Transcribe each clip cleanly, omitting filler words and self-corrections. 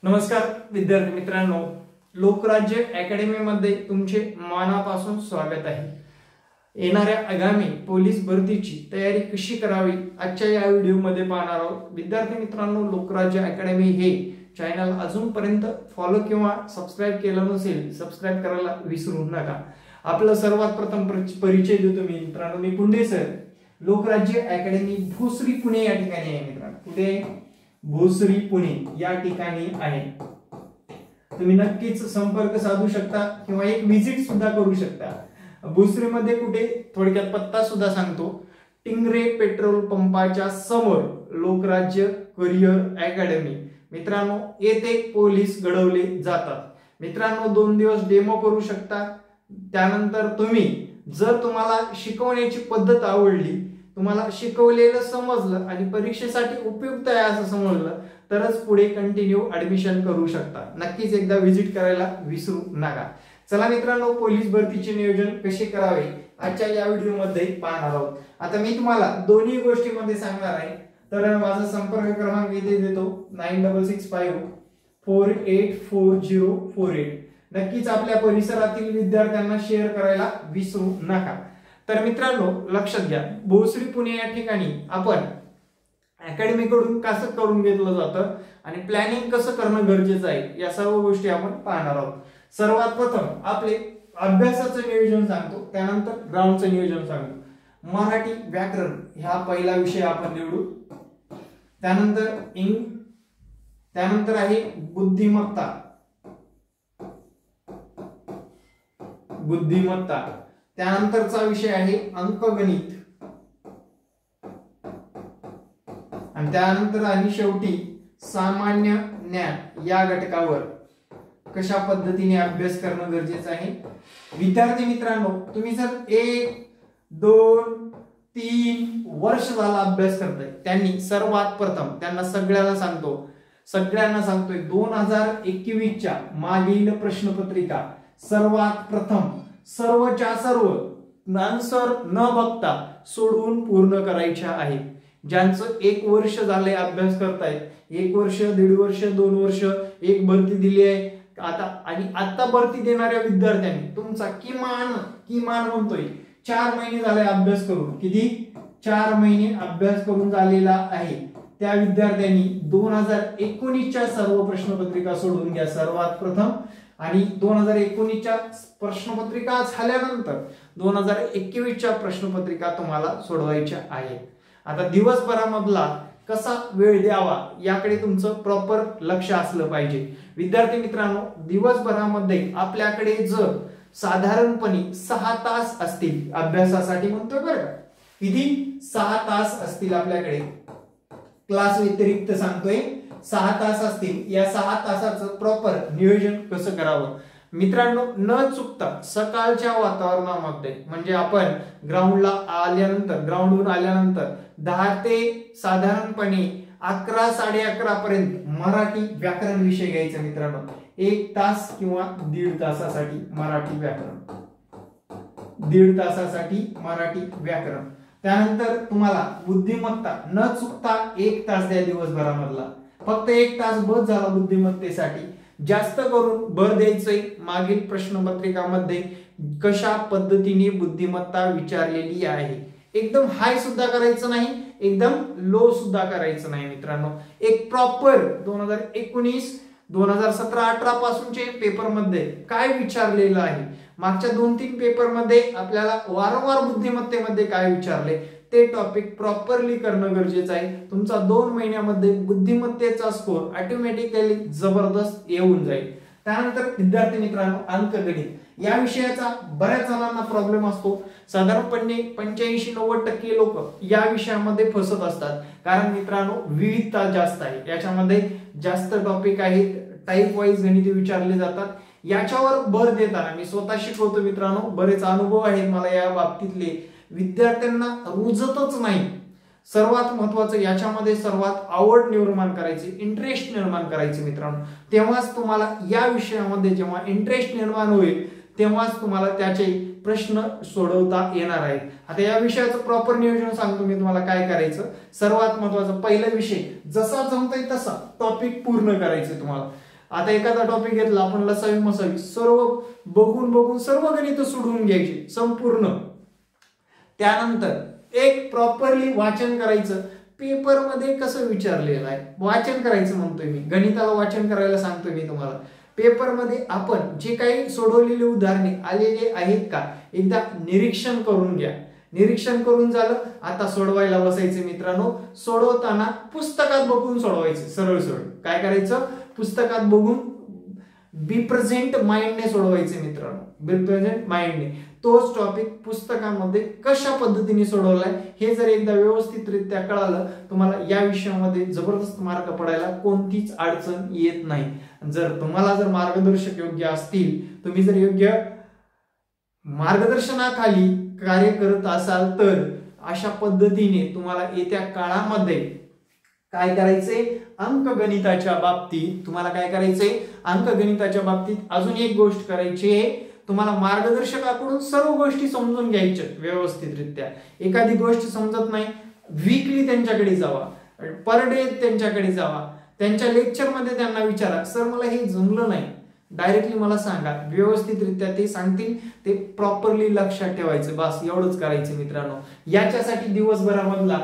नमस्कार विद्यार्थी मित्रांनो, लोकराज्य अकॅडमी मध्ये तुमचे मनापासून स्वागत आहे। येणाऱ्या आगामी पोलीस भरतीची तयारी कशी करावी आजच्या या व्हिडिओ मध्ये पाहणार आहोत। विद्यार्थी मित्रांनो, लोकराज्य अकॅडमी हे चॅनल अजूनपर्यंत फॉलो किंवा सबस्क्राइब केलं नसेल, सबस्क्राइब करायला विसरू नका। आपलं सर्वात प्रथम परिचय देतो मित्रांनो, मी पुंडे सर। लोकराज्य अकॅडमी भोसरी पुणे या ठिकाणी आहे मित्रांनो। कुठे? भोसरी पुणे या ठिकाणी आहे। तुम्ही नक्कीच संपर्क साधू शकता किंवा एक विजिट सुद्धा करू शकता। भोसरी मध्ये कुठे थोडक्यात पत्ता सुद्धा सांगतो, टिंगरे पेट्रोल पंपाच्या समोर लोकराज्य करियर अकॅडमी। मित्रांनो, येथे पोलीस घडवले जातात। मित्रांनो, 2 दिवस डेमो करू शकता। त्यानंतर तुम्ही जर तुम्हाला शिकवण्याची पद्धत आवडली, तुम्हाला शिकवलेलं समजलं आणि परीक्षेसाठी उपयुक्त आहे असं समजलं तरच पुढे कंटिन्यू ऍडमिशन करू शकता। नक्कीच एकदा विजिट करायला विसरू नका। चला मित्रांनो, पोलीस भरतीचे नियोजन कसे करावे आजच्या या व्हिडिओ मध्ये पाहणार आहोत। आता मी तुम्हाला दोन्ही गोष्टींमध्ये सांगणार आहे। तर माझा संपर्क क्रमांक इथे देतो 9665484048। नक्कीच आपल्या परिसरातील विद्यार्थ्यांना शेअर करायला विसरू नका। तर मित्रांनो, लक्षात घ्या, भोसरी पुणे या ठिकाणी आपण अकॅडमी कडून कसं करून घेतलं जातं आणि प्लॅनिंग कसं करणं गरजेचं आहे या सर्व गोष्टी आपण पाहणार आहोत। सर्वात प्रथम आपले अभ्यासाचं नियोजन सांगतो, त्यानंतर ग्राउंडचं नियोजन सांगतो। मराठी व्याकरण हा पहिला विषय आपण निवडू। त्यानंतर आहे बुद्धिमत्ता। त्यानंतरचा विषय आहे अंकगणित आणि त्यानंतर आणि शेवटी सामान्य ज्ञान या घटकावर कशा पद्धतीने अभ्यास करणं गरजेचं आहे। विद्यार्थी मित्रांनो, तुम्ही जर 1, 2, 3 वर्ष झाला अभ्यास करताय, त्यांनी सर्वात प्रथम त्यांना सगळ्यांना सांगतोय 2021च्या मागील प्रश्नपत्रिका सर्वात प्रथम सर्वच्या सर्व आन्सर न बघता सोडवून पूर्ण करायच्या आहेत। ज्यांचं 1 वर्ष झाले अभ्यास करतायत, 1 वर्ष, 1.5 वर्ष, 2 वर्ष, एक भरती दिली आहे आता भरती देणाऱ्या विद्यार्थ्यांनी तुमचा किमान म्हणतोय 4 महिने झाले अभ्यास करून, किती? 4 महिने अभ्यास करून झालेला आहे। त्या विद्यार्थ्यांनी 2019च्या सर्व प्रश्नपत्रिका सोडवून घ्या सर्वात प्रथम। आणि 2019च्या प्रश्नपत्रिका झाल्यानंतर 2021च्या प्रश्नपत्रिका तुम्हाला सोडवायच्या आहेत। आता दिवसभरामधला कसा वेळ द्यावा याकडे तुमचं प्रॉपर लक्ष असलं पाहिजे। विद्यार्थी मित्रांनो, दिवसभरामध्ये आपल्याकडे जर साधारणपणे 6 तास असतील अभ्यासासाठी, म्हणतोय बरं का, किती? 6 तास असतील आपल्याकडे, क्लास व्यतिरिक्त सांगतोय 6 तास असतील। या 6 तासाचं प्रॉपर नियोजन कसं करावं मित्रांनो, न चुकता सकाळच्या वातावरणामध्ये, म्हणजे आपण ग्राउंडहून आल्यानंतर 10 ते साधारणपणे 11, 11:30 पर्यंत मराठी व्याकरण विषय घ्यायचा मित्रांनो। 1 तास किंवा 1.5 तासासाठी मराठी व्याकरण। त्यानंतर तुम्हाला बुद्धिमत्ता न चुकता 1 तास द्या दिवसभरामधला, फक्त 1 तास बस झाला बुद्धिमत्तेसाठी। जास्त करून भर द्यायचंय मागील प्रश्नपत्रिकामध्ये कशा पद्धतीने बुद्धिमत्ता विचारलेली आहे। एकदम हाय सुद्धा करायचं नाही, एकदम लो सुद्धा करायचं नाही मित्रांनो। एक प्रॉपर 2019, 2017-18 पासूनचे पेपर मध्ये काय विचारलेलं आहे, मागच्या 2-3 पेपर मध्ये आपल्याला वारंवार बुद्धिमत्तेमध्ये काय विचारले ते टॉपिक प्रॉपरली करणं गरजेचं आहे। तुमचा 2 महिन्यामध्ये बुद्धिमत्तेचा स्कोर ऑटोमॅटिकली जबरदस्त येऊन जाईल। त्यानंतर विद्यार्थी मित्रांनो, अंकगणित या विषयाचा बऱ्याच जणांना प्रॉब्लेम असतो। साधारणपणे 85-90% लोक या विषयामध्ये फसत असतात, कारण मित्रांनो विविधता जास्त आहे, याच्यामध्ये जास्त टॉपिक आहेत, टाइप वाईज गणिते विचारले जातात। याच्यावर भर देताना मी स्वतः शिकवतो मित्रांनो, बरेच अनुभव आहेत मला या बाबतीतले। विद्यार्थ्यांना रुजतच नाही। सर्वात महत्वाचं याच्यामध्ये सर्वात आवड निर्माण करायची, इंटरेस्ट निर्माण करायची मित्रांनो। तेव्हाच तुम्हाला या विषयामध्ये जेव्हा इंटरेस्ट निर्माण होईल तेव्हाच तुम्हाला त्याचे प्रश्न सोडवता येणार आहेत। आता या विषयाचं प्रॉपर नियोजन सांगतो मी तुम्हाला काय करायचं। सर्वात महत्वाचा पहिला विषय जसा जमतोय तसा टॉपिक पूर्ण करायचे तुम्हाला। आता एखादा टॉपिक घेतला आपण लसावी मसावी सर्व बघून सर्व गणित सोडवून घ्यायची संपूर्ण. त्यानंतर एक प्रॉपरली वाचन करायचं. पेपरमध्ये कसं विचारलेलं आहे वाचन करायचं म्हणतोय मी, गणिताला वाचन करायला सांगतोय मी तुम्हाला. पेपरमध्ये आपण जे काही सोडवलेले उदाहरणे आलेले आहेत का एकदा निरीक्षण करून घ्या. निरीक्षण करून झालं, आता सोडवायला बसायचे मित्रांनो. सोडवताना पुस्तकात बघून सोडवायचे, सरळ सरळ. काय करायचं, पुस्तकात बघून बी प्रेझेंट माइंडने सोडवायचे मित्रांनो, बी प्रेझेंट माइंडने. तोच टॉपिक पुस्तकामध्ये कशा पद्धतीने सोडवलाय हे जर एकदा व्यवस्थितरित्या कळालं, तुम्हाला या विषयामध्ये जबरदस्त मार्क पडायला कोणतीच अडचण येत नाही. जर तुम्हाला जर मार्गदर्शक योग्य असतील, तुम्ही जर योग्य मार्गदर्शनाखाली कार्य करत असाल तर अशा पद्धतीने तुम्हाला येत्या काळामध्ये काय करायचे, अंकगणिताच्या बाबतीत तुम्हाला काय करायचे, अंकगणिताच्या बाबतीत अजून एक गोष्ट करायची आहे. तुम्हाला मार्गदर्शकाकडून सर्व गोष्टी समजून घ्यायच्या व्यवस्थितरित्या. एखादी गोष्ट समजत नाही, वीकली त्यांच्याकडे जावा, पर डे त्यांच्याकडे जावा, त्यांच्या लेक्चरमध्ये त्यांना विचारा, सर मला हे जमलं नाही, डायरेक्टली मला सांगा, व्यवस्थितरित्या ते सांगतील. ते प्रॉपरली लक्षात ठेवायचं, बस एवढंच करायचं मित्रांनो. याच्यासाठी दिवसभरामधला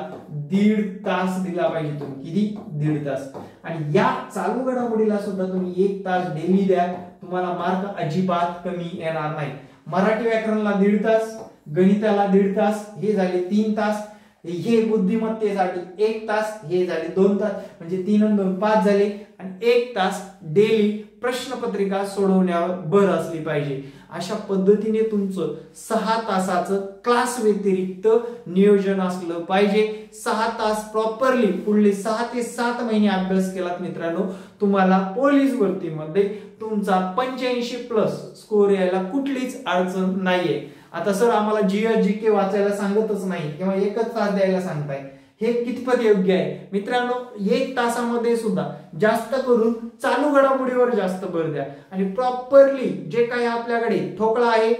1.5 तास दिला पाहिजे तुम्ही. किती, 1.5 तास. आणि या चालू घडामोडीला सुद्धा तुम्ही 1 तास डेली द्या, तुम्हाला मार्क अजिबात कमी येणार नाही. मराठी व्याकरणला 1.5 तास, गणिताला 1.5 तास, हे झाले 3 तास. हे बुद्धिमत्तेसाठी 1 तास, हे झाले 2 तास, म्हणजे 3 आणि 2 5 झाले. आणि 1 तास डेली प्रश्नपत्रिका सोडवण्यावर भर असली पाहिजे. अशा पद्धतीने तुमचं 6 तासाचं क्लास व्यतिरिक्त नियोजन असलं पाहिजे. 6 तास प्रॉपरली पुढले 6 ते 7 महिने अभ्यास केलात मित्रांनो, तुम्हाला पोलीस भरतीमध्ये तुमचा 85+ स्कोर यायला कुठलीच अडचण नाहीये. आता सर आम्हाला GK वाचायला सांगतच नाही किंवा 1 तास द्यायला सांगताय, हे कितपत योग्य आहे मित्रांनो. 1 तासामध्ये सुद्धा जास्त करून चालू घडामोडीवर जास्त भर द्या आणि प्रॉपरली जे काही आपल्याकडे ठोकळा आहे,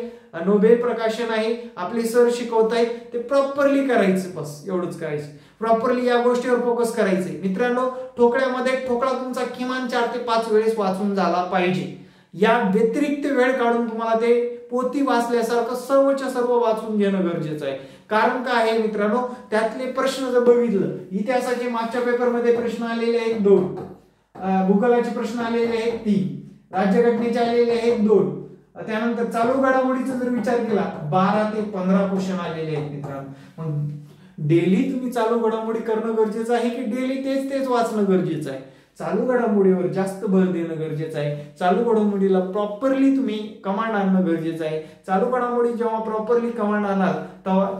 नोबेल प्रकाशन आहे, आपले सर शिकवतायत ते प्रॉपरली करायचं, बस एवढंच करायचं. प्रॉपरली या गोष्टीवर फोकस करायचे मित्रांनो. ठोकळ्यामध्ये ठोकळा तुमचा किमान 4 ते 5 वेळेस वाचून झाला पाहिजे. या व्यतिरिक्त वेळ काढून तुम्हाला ते पोथी वाचल्यासारखं सर्वच्या सर्व वाचून घेणं गरजेचं आहे. कारण काय आहे मित्रांनो, त्यातले प्रश्न जर बघितलं, इतिहासाचे मागच्या पेपरमध्ये प्रश्न आलेले आहेत 2, भूगोलाचे प्रश्न आलेले आहेत 3, राज्यघटनेचे आलेले आहेत 2, त्यानंतर चालू घडामोडीचा जर विचार केला 12 ते 15 क्वेश्चन आलेले आहेत मित्रांनो. मग डेली तुम्ही चालू घडामोडी करणं गरजेचं आहे की डेली तेच वाचणं गरजेचं आहे. चालू घडामोडीवर जास्त भर देणं गरजेचं आहे. चालू घडामोडीला प्रॉपरली तुम्ही कमांड आणणं गरजेचं आहे. चालू घडामोडी जेव्हा प्रॉपरली कमांड आणाल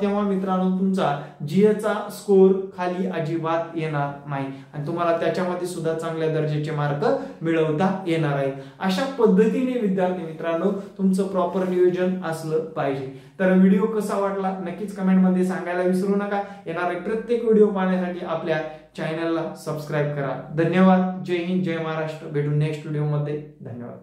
तेव्हा मित्रांनो तुमचा GA स्कोर खाली अजिबात येणार नाही आणि तुम्हाला त्याच्यामध्ये सुद्धा चांगल्या दर्जाचे मार्क मिळवता येणार आहेत. अशा पद्धतीने विद्यार्थी मित्रांनो तुमचं प्रॉपर नियोजन असलं पाहिजे. तर व्हिडिओ कसा वाटला नक्कीच कमेंटमध्ये सांगायला विसरू नका. येणारे प्रत्येक व्हिडिओ पाहण्यासाठी आपल्या चॅनलला सबस्क्राईब करा. धन्यवाद. जय हिंद, जय महाराष्ट्र. भेटू नेक्स्ट व्हिडिओ मध्ये. धन्यवाद.